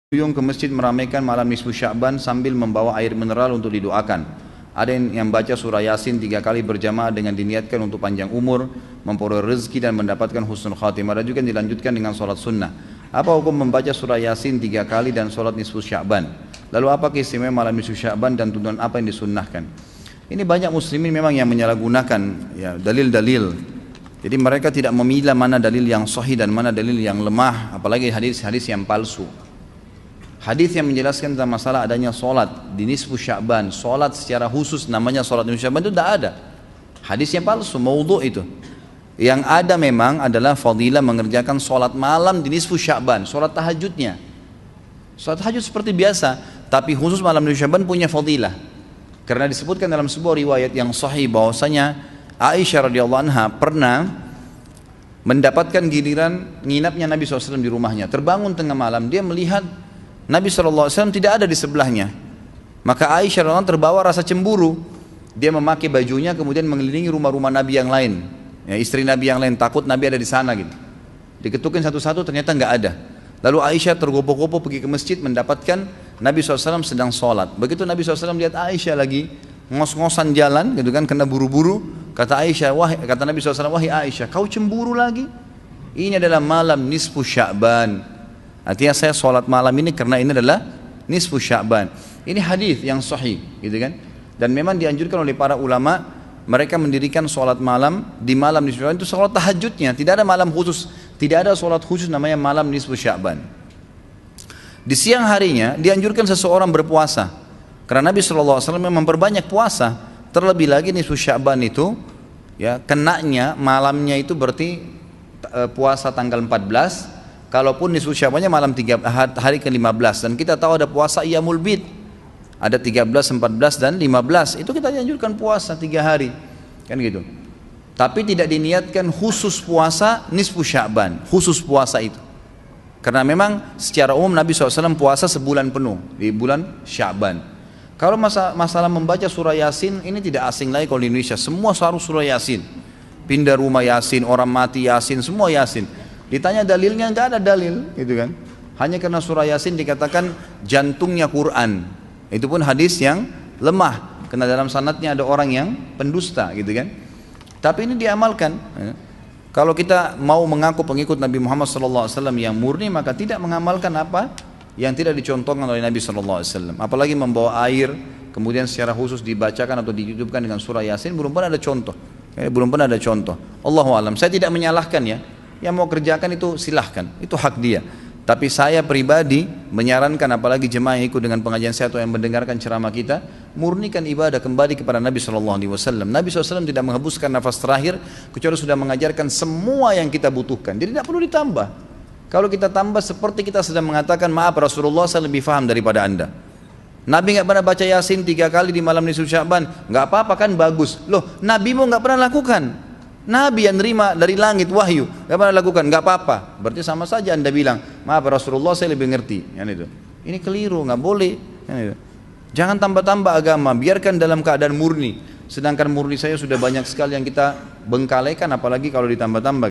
berkunjung ke masjid meramaikan malam nisfu Sya'ban sambil membawa air mineral untuk didoakan. Ada yang baca surah Yasin 3 kali berjamaah dengan diniatkan untuk panjang umur, memperoleh rezeki dan mendapatkan husnul khatimah. Ada juga yang dilanjutkan dengan sholat sunnah. Apa hukum membaca surah Yasin 3 kali dan sholat nisfu Sya'ban? Lalu apa keistimewaan malam nisfu Sya'ban dan tuntunan apa yang disunnahkan? Ini banyak muslimin memang yang menyalahgunakan ya, dalil-dalil. Jadi mereka tidak memilah mana dalil yang sahih dan mana dalil yang lemah, apalagi hadis-hadis yang palsu. Hadis yang menjelaskan tentang masalah adanya solat di nisfu Sya'ban, solat secara khusus namanya solat nisfu Sya'ban itu tidak ada. Hadis yang palsu, maudhu' itu. Yang ada memang adalah fadilah mengerjakan solat malam di nisfu Sya'ban, solat tahajudnya. Solat tahajud seperti biasa, tapi khusus malam nisfu Sya'ban punya fadilah. Karena disebutkan dalam sebuah riwayat yang sahih bahwasanya Aisyah radhiyallahu anha pernah mendapatkan giliran nginapnya Nabi SAW di rumahnya. Terbangun tengah malam, dia melihat Nabi SAW tidak ada di sebelahnya. Maka Aisyah radhiyallahu anha terbawa rasa cemburu. Dia memakai bajunya kemudian mengelilingi rumah-rumah Nabi yang lain, ya, istri Nabi yang lain, takut Nabi ada di sana gitu. Diketukin satu-satu, ternyata nggak ada. Lalu Aisyah tergopoh-gopoh pergi ke masjid mendapatkan Nabi SAW sedang sholat. Begitu Nabi SAW lihat Aisyah lagi ngos-ngosan jalan gitu kan, kena buru-buru, kata Nabi SAW, wahai Aisyah, kau cemburu lagi? Ini adalah malam nisfu Sya'ban. Artinya saya sholat malam ini karena ini adalah nisfu Sya'ban. Ini hadis yang sahih gitu kan. Dan memang dianjurkan oleh para ulama, mereka mendirikan sholat malam di malam nisfu Sya'ban itu sholat tahajudnya. Tidak ada malam khusus, tidak ada sholat khusus namanya malam nisfu Sya'ban. Di siang harinya dianjurkan seseorang berpuasa, karena Nabi SAW memperbanyak puasa. Terlebih lagi nisfu Sya'ban itu ya, kenanya malamnya itu berarti puasa tanggal 14. Kalaupun nisfu Sya'bannya malam hari ke-15, dan kita tahu ada puasa Iyamul Bid, ada 13, 14 dan 15, itu kita dianjurkan puasa 3 hari kan gitu. Tapi tidak diniatkan khusus puasa nisfu Sya'ban, khusus puasa itu, karena memang secara umum Nabi SAW puasa sebulan penuh di bulan Sya'ban. Kalau masalah membaca surah Yasin, ini tidak asing lagi kalau di Indonesia, semua harus surah Yasin, pindah rumah Yasin, orang mati Yasin, semua Yasin. Ditanya dalilnya, nggak ada dalil gitu kan. Hanya karena surah Yasin dikatakan jantungnya Quran. Itu pun hadis yang lemah, karena dalam sanadnya ada orang yang pendusta gitu kan. Tapi ini diamalkan. Kalau kita mau mengaku pengikut Nabi Muhammad SAW yang murni, maka tidak mengamalkan apa yang tidak dicontohkan oleh Nabi SAW. Apalagi membawa air kemudian secara khusus dibacakan atau ditutupkan dengan surah Yasin, belum pernah ada contoh. Belum pernah ada contoh. Allahu a'lam. Saya tidak menyalahkan ya. Yang mau kerjakan itu silahkan, itu hak dia. Tapi saya pribadi menyarankan, apalagi jemaah yang ikut dengan pengajian saya atau yang mendengarkan ceramah kita, murnikan ibadah kembali kepada Nabi SAW. Nabi SAW tidak menghembuskan nafas terakhir kecuali sudah mengajarkan semua yang kita butuhkan. Jadi tidak perlu ditambah. Kalau kita tambah seperti kita sedang mengatakan, maaf Rasulullah saya lebih faham daripada anda. Nabi nggak pernah baca Yasin 3 kali di malam nisfu Sya'ban, nggak apa-apa kan, bagus. Loh, Nabi mau nggak pernah lakukan. Nabi yang nerima dari langit wahyu, gak pernah lakukan, gak apa-apa. Berarti sama saja anda bilang, maaf Rasulullah saya lebih ngerti. Itu. Ini keliru, gak boleh. Itu. Jangan tambah-tambah agama, biarkan dalam keadaan murni. Sedangkan murni saya sudah banyak sekali yang kita bengkalekan, apalagi kalau ditambah-tambah.